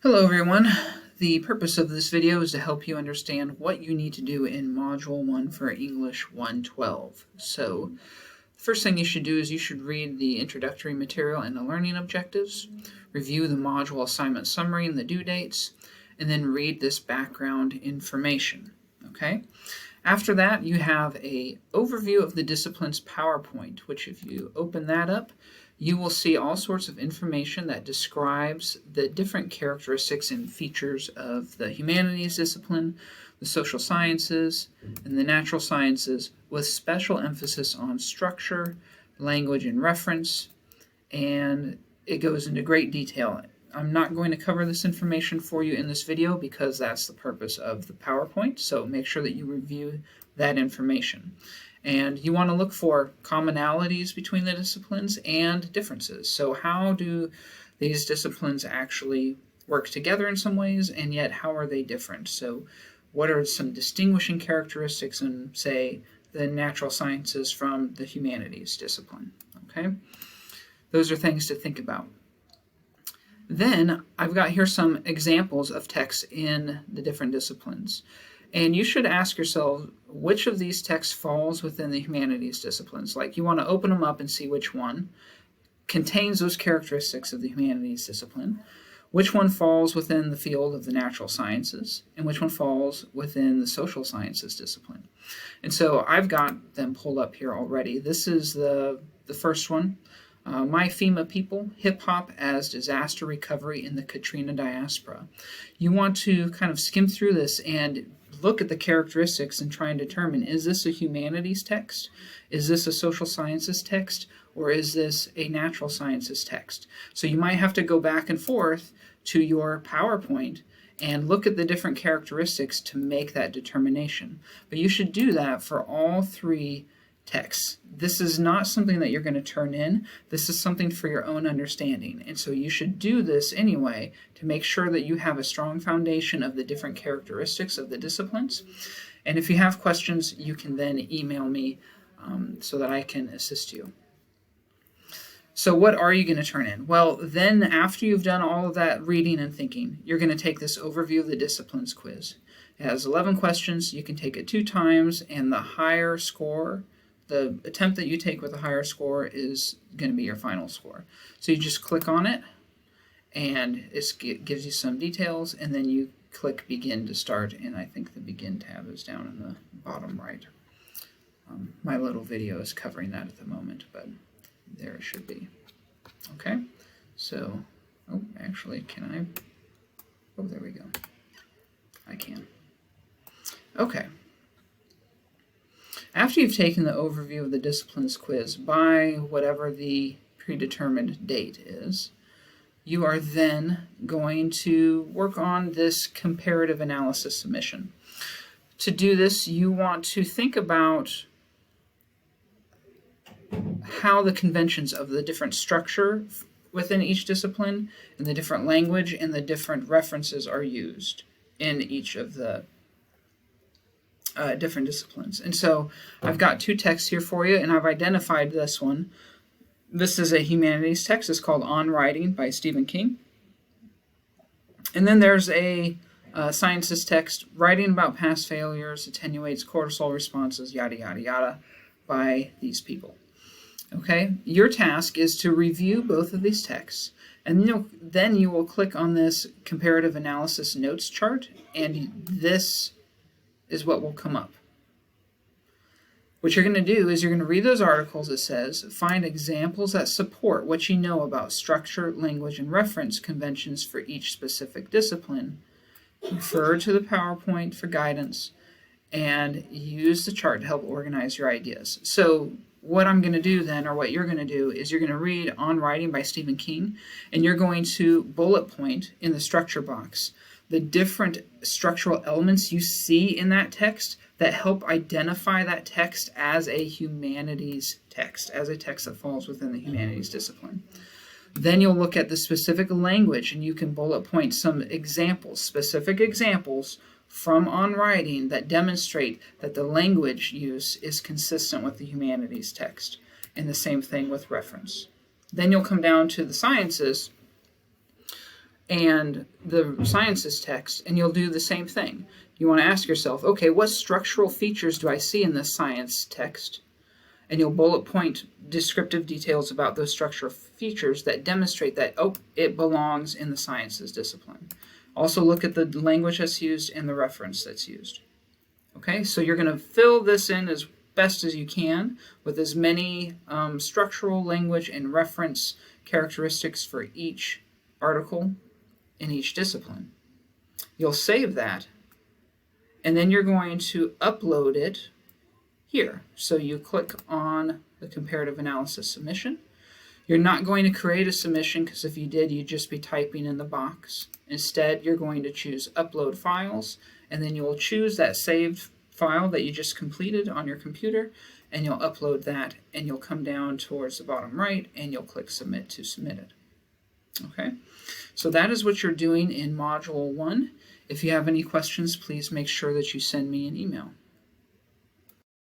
Hello everyone. The purpose of this video is to help you understand what you need to do in Module 1 for English 112. So, the first thing you should do is you should read the introductory material and the learning objectives, review the module assignment summary and the due dates, and then read this background information. Okay? After that, you have an overview of the discipline's PowerPoint, which if you open that up, you will see all sorts of information that describes the different characteristics and features of the humanities discipline, the social sciences, and the natural sciences, with special emphasis on structure, language, and reference, and it goes into great detail. I'm not going to cover this information for you in this video because that's the purpose of the PowerPoint, so make sure that you review that information. And you want to look for commonalities between the disciplines and differences. So how do these disciplines actually work together in some ways, and yet how are they different? So what are some distinguishing characteristics in, say, the natural sciences from the humanities discipline? Okay, those are things to think about. Then I've got here some examples of texts in the different disciplines. And you should ask yourself which of these texts falls within the humanities disciplines. Like, you want to open them up and see which one contains those characteristics of the humanities discipline, which one falls within the field of the natural sciences, and which one falls within the social sciences discipline. And so I've got them pulled up here already. This is the first one. My FEMA People, Hip-Hop as Disaster Recovery in the Katrina Diaspora. You want to kind of skim through this and look at the characteristics and try and determine, is this a humanities text? Is this a social sciences text? Or is this a natural sciences text? So you might have to go back and forth to your PowerPoint and look at the different characteristics to make that determination. But you should do that for all three texts. This is not something that you're going to turn in. This is something for your own understanding. And so you should do this anyway to make sure that you have a strong foundation of the different characteristics of the disciplines. And if you have questions, you can then email me so that I can assist you. So what are you going to turn in? Well, then after you've done all of that reading and thinking, you're going to take this overview of the disciplines quiz. It has 11 questions. You can take it 2 times, and the higher score, the attempt that you take with a higher score, is going to be your final score. So you just click on it, and it gives you some details, and then you click Begin to start, and I think the Begin tab is down in the bottom right. My little video is covering that at the moment, but there it should be. Okay, so, oh, actually, can I? Oh, there we go. I can. Okay. After you've taken the overview of the disciplines quiz by whatever the predetermined date is, you are then going to work on this comparative analysis submission. To do this, you want to think about how the conventions of the different structure within each discipline and the different language and the different references are used in each of the different disciplines. And so I've got 2 texts here for you, and I've identified this one. This is a humanities text. It's called On Writing by Stephen King. And then there's a sciences text, Writing About Past Failures Attenuates Cortisol Responses, yada, yada, yada, by these people. Okay, your task is to review both of these texts, and then you will click on this comparative analysis notes chart, and this is what will come up. What you're going to do is you're going to read those articles. It says, find examples that support what you know about structure, language, and reference conventions for each specific discipline. Refer to the PowerPoint for guidance, and use the chart to help organize your ideas. So what I'm going to do then, or what you're going to do, is you're going to read On Writing by Stephen King, and you're going to bullet point in the structure box the different structural elements you see in that text that help identify that text as a humanities text, as a text that falls within the humanities discipline. Then you'll look at the specific language, and you can bullet point some examples, specific examples from On Writing that demonstrate that the language use is consistent with the humanities text, and the same thing with reference. Then you'll come down to the sciences, and the sciences text, and you'll do the same thing. You want to ask yourself, okay, what structural features do I see in this science text? And you'll bullet point descriptive details about those structural features that demonstrate that, oh, it belongs in the sciences discipline. Also look at the language that's used and the reference that's used. Okay, so you're going to fill this in as best as you can with as many structural, language, and reference characteristics for each article in each discipline. You'll save that, and then you're going to upload it here. So you click on the comparative analysis submission. You're not going to create a submission, because if you did, you'd just be typing in the box. Instead, you're going to choose upload files, and then you'll choose that saved file that you just completed on your computer, and you'll upload that, and you'll come down towards the bottom right, and you'll click submit to submit it. Okay, so that is what you're doing in Module 1. If you have any questions, please make sure that you send me an email.